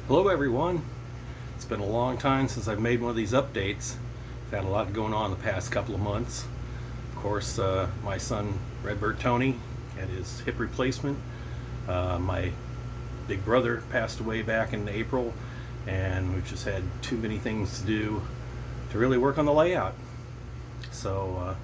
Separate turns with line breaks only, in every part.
Hello everyone. It's been a long time since I've made one of these updates. I've had a lot going on the past couple of months. Of course, my son Redbird Tony had his hip replacement. My big brother passed away back in April, and we've just had too many things to do to really work on the layout. So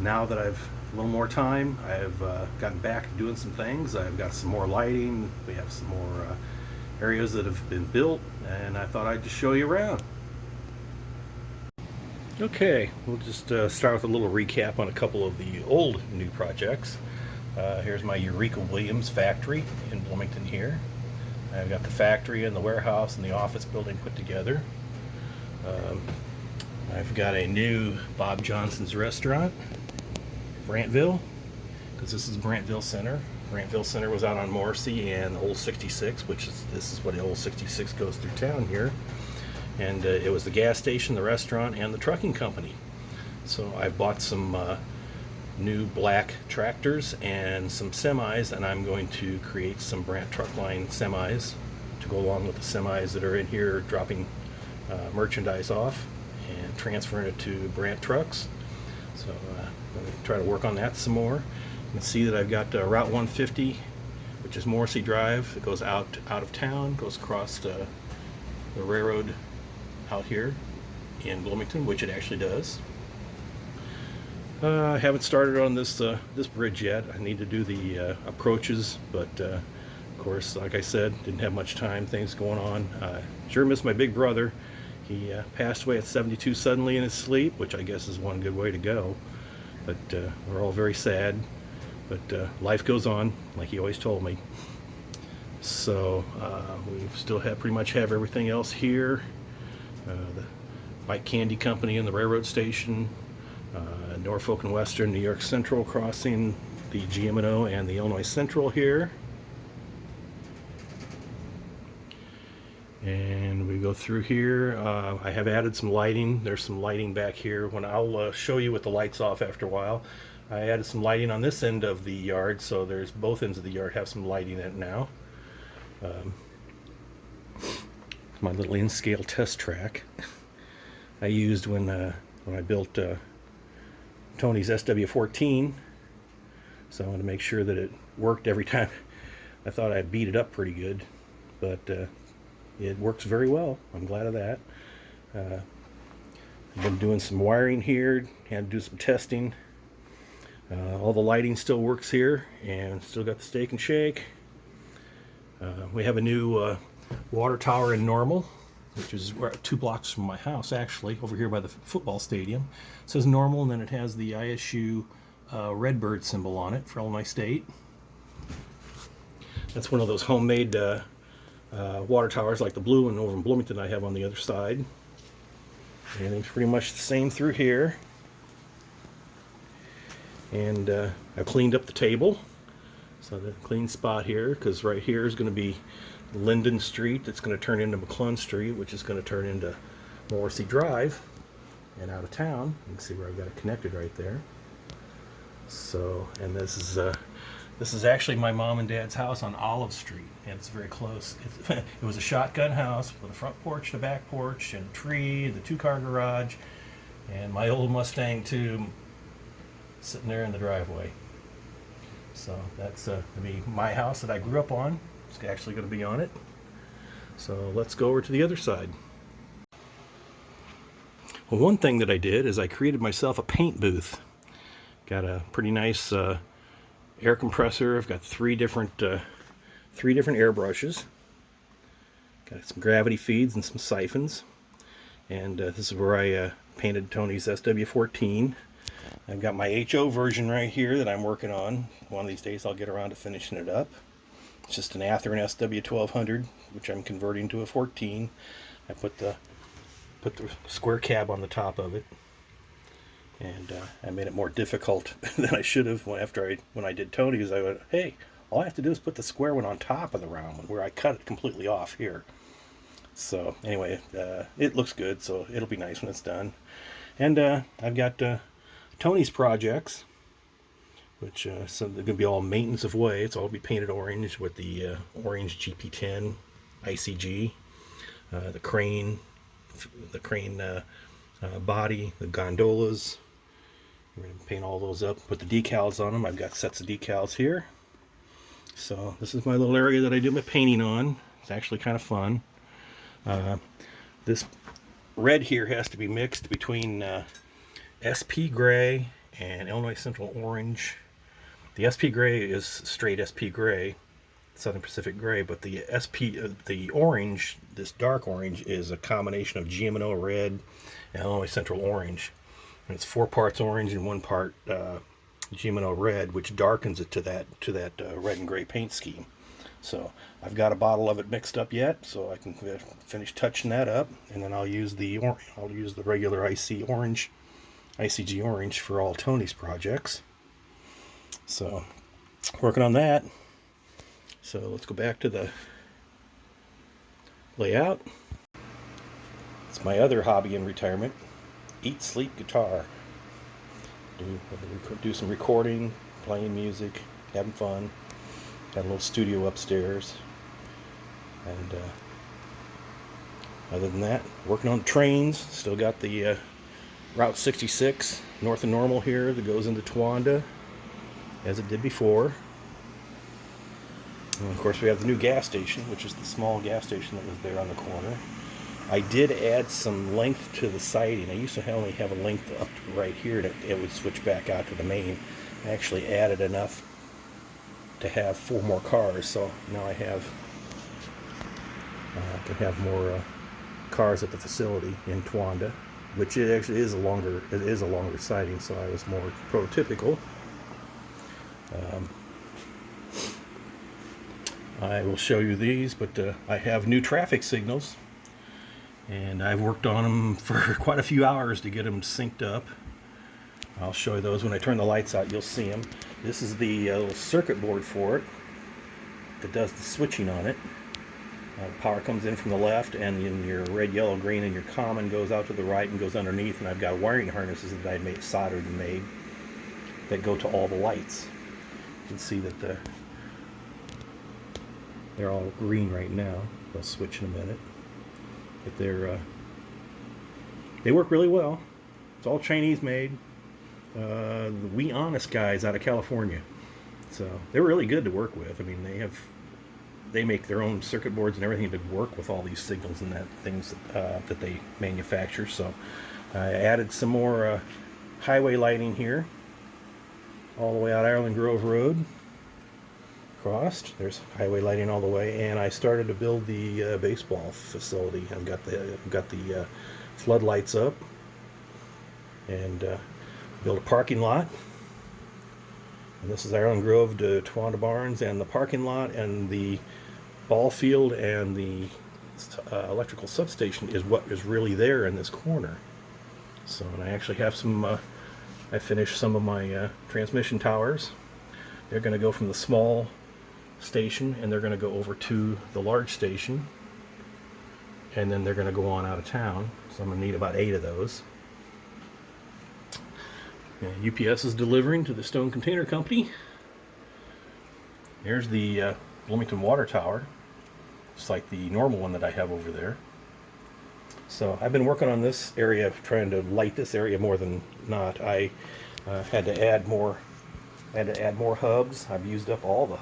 now that I've a little more time, I've gotten back to doing some things. I've got some more lighting. We have some more areas that have been built, and I thought I'd just show you around. Okay, we'll just start with a little recap on a couple of the old new projects. Here's my Eureka Williams factory in Bloomington here. I've got the factory and the warehouse and the office building put together. I've got a new Bob Johnson's restaurant, Brantville, because this is Brantville Center. Brantville Center was out on Morrissey and Old 66, this is what the Old 66 goes through town here. And it was the gas station, the restaurant, and the trucking company. So I bought some new black tractors and some semis, and I'm going to create some Brandt truck line semis to go along with the semis that are in here, dropping merchandise off and transferring it to Brandt trucks. So I'm going to try to work on that some more. You can see that I've got Route 150, which is Morrissey Drive. It goes out of town, goes across the railroad out here in Bloomington, which it actually does. I haven't started on this bridge yet. I need to do the approaches, but of course, like I said, didn't have much time, things going on. Sure miss my big brother. He passed away at 72 suddenly in his sleep, which I guess is one good way to go. But we're all very sad. But life goes on, like he always told me. So we still pretty much have everything else here. The Mike Candy Company and the railroad station, Norfolk and Western New York Central crossing, the GM&O and the Illinois Central here. And we go through here. I have added some lighting. There's some lighting back here. I'll show you with the lights off after a while. I added some lighting on this end of the yard, so there's both ends of the yard have some lighting in it now. My little in-scale test track I used when I built Tony's SW14, so I wanted to make sure that it worked every time. I thought I beat it up pretty good, but it works very well. I'm glad of that. I've been doing some wiring here, had to do some testing. All the lighting still works here, and still got the Steak and Shake. We have a new water tower in Normal, which is 2 blocks from my house, actually, over here by the football stadium. It says Normal, and then it has the ISU Redbird symbol on it for Illinois State. That's one of those homemade water towers, like the blue one over in Bloomington I have on the other side. Everything's pretty much the same through here. And I've cleaned up the table, so the clean spot here, because right here is going to be Linden Street that's going to turn into McClellan Street, which is going to turn into Morrissey Drive and out of town. You can see where I've got it connected right there. So, and this is actually my mom and dad's house on Olive Street, and it's very close. It was a shotgun house with a front porch, the back porch, and a tree, the 2-car garage, and my old Mustang too, sitting there in the driveway. So that's going to be my house that I grew up on. It's actually going to be on it. So let's go over to the other side. Well, one thing that I did is I created myself a paint booth. Got a pretty nice air compressor. I've got three different airbrushes. Got some gravity feeds and some siphons. And this is where I painted Tony's SW14. I've got my HO version right here that I'm working on. One of these days I'll get around to finishing it up. It's just an Athearn SW1200, which I'm converting to a 14. I put the square cab on the top of it, and I made it more difficult than I should have when I did Tony's. I went, hey, all I have to do is put the square one on top of the round one, where I cut it completely off here. So anyway, it looks good, so it'll be nice when it's done. And I've got Tony's projects, which so they're going to be all maintenance of way. It's all be painted orange with the orange GP10 ICG, the crane, body, the gondolas. We're going to paint all those up, put the decals on them. I've got sets of decals here. So this is my little area that I do my painting on. It's actually kind of fun. This red here has to be mixed between SP Gray and Illinois Central Orange. The SP Gray is straight SP Gray, Southern Pacific Gray, but the the orange, this dark orange, is a combination of GM&O red and Illinois Central Orange. And it's 4 parts orange and 1 part GM&O red, which darkens it to that red and gray paint scheme. So I've got a bottle of it mixed up yet, so I can finish touching that up, and then I'll use the regular ICG orange for all Tony's projects. So working on that. So let's go back to the layout. It's my other hobby in retirement: eat, sleep, guitar. Do some recording, playing music, having fun. Got a little studio upstairs. And other than that, working on trains. Still got the Route 66 north of Normal here that goes into Towanda, as it did before. And of course we have the new gas station, which is the small gas station that was there on the corner. I did add some length to the siding. I used to only have a length up to right here that it would switch back out to the main. I actually added enough to have 4 more cars, so now I can have more cars at the facility in Towanda, which it actually is a longer siding, so I was more prototypical. I will show you these, but I have new traffic signals, and I've worked on them for quite a few hours to get them synced up. I'll show you those when I turn the lights out. You'll see them. This is the little circuit board for it that does the switching on it. Power comes in from the left, and in your red, yellow, green, and your common goes out to the right and goes underneath. And I've got wiring harnesses that I made, soldered and made, that go to all the lights. You can see that they're all green right now. They'll switch in a minute, but they work really well. It's all Chinese made. The We Honest guys out of California, so they're really good to work with. I mean, they make their own circuit boards and everything to work with all these signals and things that they manufacture. So I added some more highway lighting here, all the way out Ireland Grove Road. Crossed. There's highway lighting all the way, and I started to build the baseball facility. I've got the floodlights up, and build a parking lot. And this is Ireland Grove to Towanda Barnes, and the parking lot and the ball field and the electrical substation is what is really there in this corner. So, and I actually have some. I finished some of my transmission towers. They're going to go from the small station, and they're going to go over to the large station, and then they're going to go on out of town. So I'm going to need about 8 of those. And UPS is delivering to the Stone Container Company. Here's the Bloomington Water Tower, just like the normal one that I have over there. So I've been working on this area, trying to light this area more than not. I had to add more hubs. I've used up all the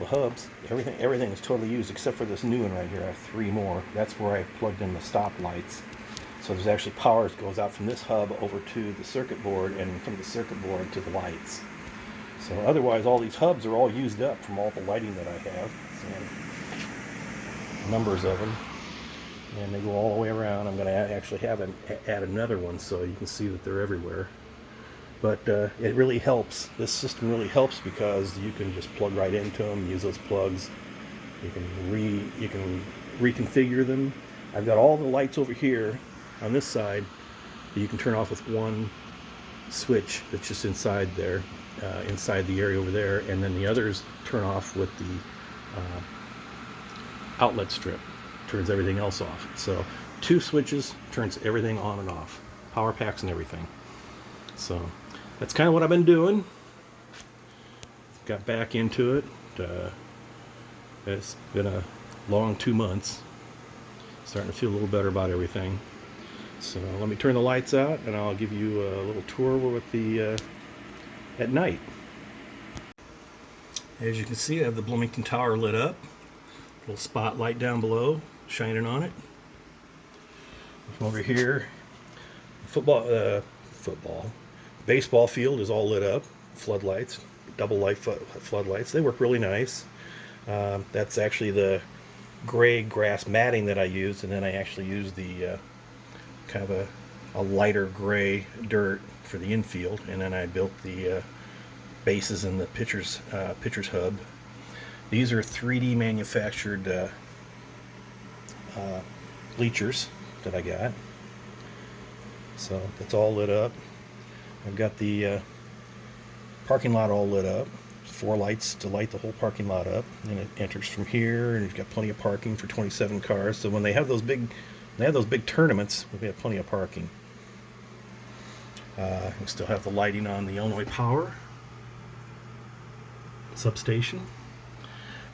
hubs. Everything is totally used except for this new one right here. I have 3 more. That's where I plugged in the stop lights. So there's actually power that goes out from this hub over to the circuit board, and from the circuit board to the lights. So otherwise, all these hubs are all used up from all the lighting that I have. So, numbers of them, and they go all the way around. I'm going to actually add another one so you can see that they're everywhere. But it really helps. This system really helps because you can just plug right into them, use those plugs. You can reconfigure them. I've got all the lights over here on this side that you can turn off with one switch that's just inside there, inside the area over there, and then the others turn off with the outlet strip. Turns everything else off. So 2 switches turns everything on and off, power packs and everything. So that's kind of what I've been doing. Got back into it. It's been a long 2 months. Starting to feel a little better about everything. So let me turn the lights out and I'll give you a little tour with the at night. As you can see, I have the Bloomington Tower lit up. Little spotlight down below shining on it. Over here, baseball field is all lit up. Floodlights, double light floodlights. They work really nice. That's actually the gray grass matting that I used, and then I actually used the kind of a lighter gray dirt for the infield, and then I built the bases and the pitcher's hub. These are 3D manufactured bleachers that I got. So that's all lit up. I've got the parking lot all lit up. 4 lights to light the whole parking lot up, and it enters from here, and you've got plenty of parking for 27 cars. So when they have those big tournaments, we have plenty of parking. We still have the lighting on the Illinois Power substation,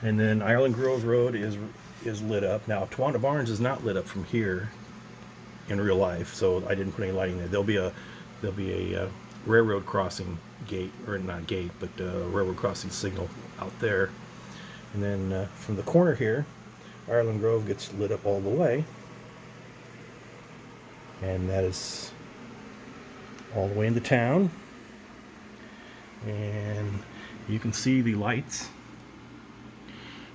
and then Ireland Grove Road is lit up. Now Towanda Barnes is not lit up from here in real life, so I didn't put any lighting there. There'll be a railroad crossing gate, or not gate, but railroad crossing signal out there. And then from the corner here, Ireland Grove gets lit up all the way, and that is all the way into town. And you can see the lights.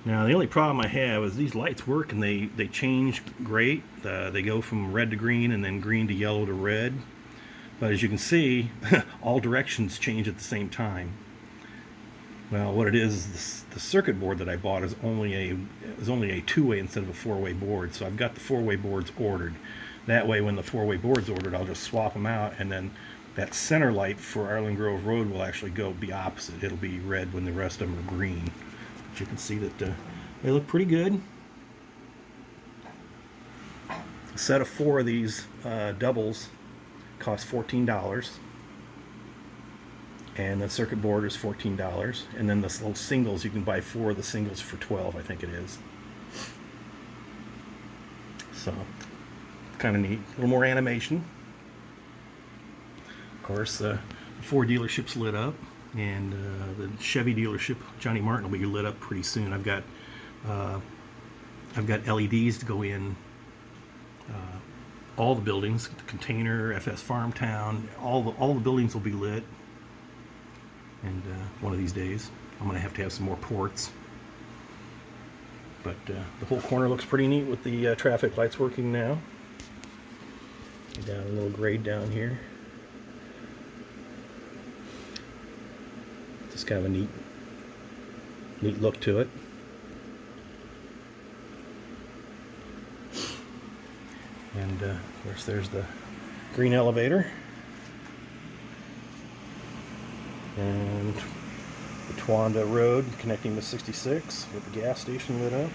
Now the only problem I have is these lights work and they change great. They go from red to green and then green to yellow to red. But as you can see, all directions change at the same time. Well, what it is the circuit board that I bought is only a 2-way instead of a 4-way board. So I've got the 4-way boards ordered. That way, when the 4-way board's ordered, I'll just swap them out, and then that center light for Ireland Grove Road will actually be opposite. It'll be red when the rest of them are green. But you can see that they look pretty good. A set of 4 of these doubles cost $14, and the circuit board is $14, and then the little singles, you can buy 4 of the singles for $12, I think it is. So kind of neat. A little more animation. Of course, the Ford dealership's lit up, and the Chevy dealership, Johnny Martin, will be lit up pretty soon. I've got LEDs to go in all the buildings, the Container, FS Farmtown, all the buildings will be lit. And one of these days, I'm going to have some more ports. But the whole corner looks pretty neat with the traffic lights working now. Down a little grade down here. Just kind of a neat look to it. And of course there's the green elevator. And the Towanda Road connecting to 66 with the gas station lit up.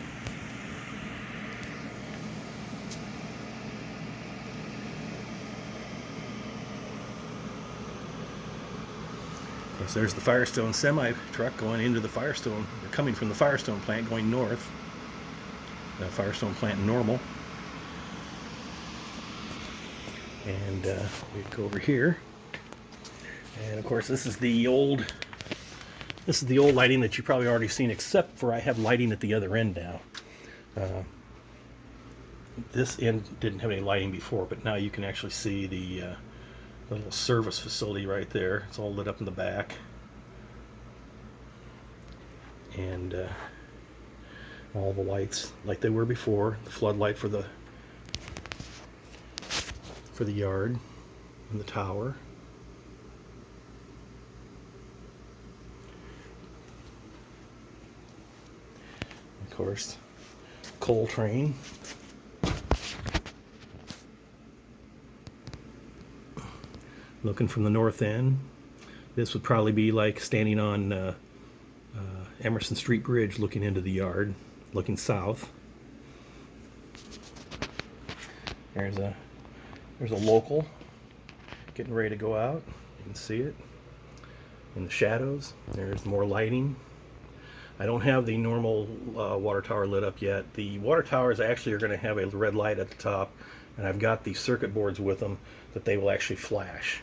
Yes, there's the Firestone semi truck going into the Firestone, coming from the Firestone plant going north. The Firestone plant in Normal. And we go over here. And of course, this is the old lighting that you've probably already seen, except for I have lighting at the other end now. This end didn't have any lighting before, but now you can actually see the little service facility right there. It's all lit up in the back. And all the lights like they were before. The floodlight for the yard and the tower. Of course, coal train. Looking from the north end. This would probably be like standing on Emerson Street Bridge looking into the yard, looking south. There's a local getting ready to go out. You can see it in the shadows. There's more lighting. I don't have the normal water tower lit up yet. The water towers actually are going to have a red light at the top, and I've got the circuit boards with them that they will actually flash.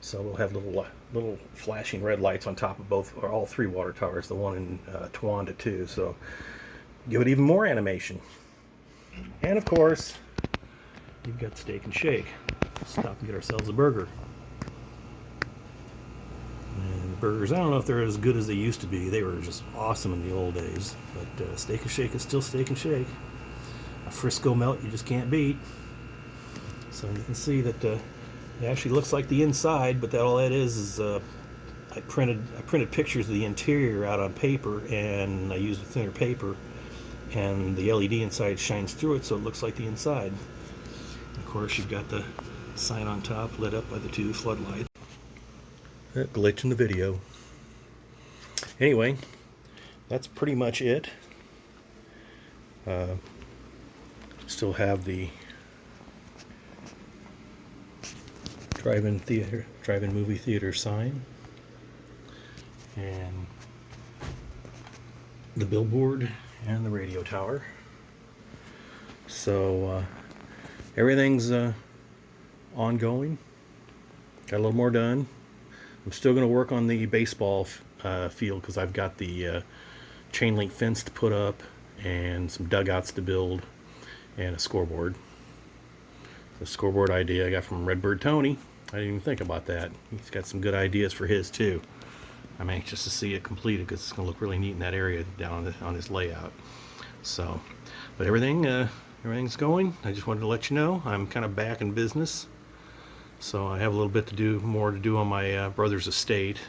So we'll have little flashing red lights on top of both, or all three water towers, the one in Towanda too. So give it even more animation. And of course, you've got Steak and Shake. Stop and get ourselves a burger. And the burgers, I don't know if they're as good as they used to be. They were just awesome in the old days. But Steak and Shake is still Steak and Shake. A Frisco melt you just can't beat. So you can see that it actually looks like the inside, but all that is I printed pictures of the interior out on paper, and I used a thinner paper, and the LED inside shines through it, so it looks like the inside. Of course, you've got the sign on top lit up by the two floodlights. That glitch in the video. Anyway, that's pretty much it. Still have the drive-in movie theater sign, and the billboard and the radio tower. So everything's ongoing. Got a little more done. I'm still going to work on the baseball field, because I've got the chain link fence to put up and some dugouts to build and a scoreboard. The scoreboard idea I got from Redbird Tony. I didn't even think about that. He's got some good ideas for his too. I'm anxious to see it completed, because it's going to look really neat in that area down on his layout. So, but everything's going. I just wanted to let you know I'm kind of back in business. So I have a little bit more to do on my brother's estate,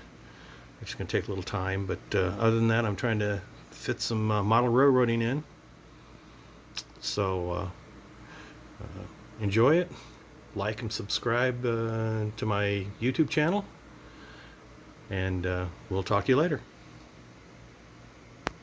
which is going to take a little time. But other than that, I'm trying to fit some model railroading in. So enjoy it. Like and subscribe to my YouTube channel, and we'll talk to you later.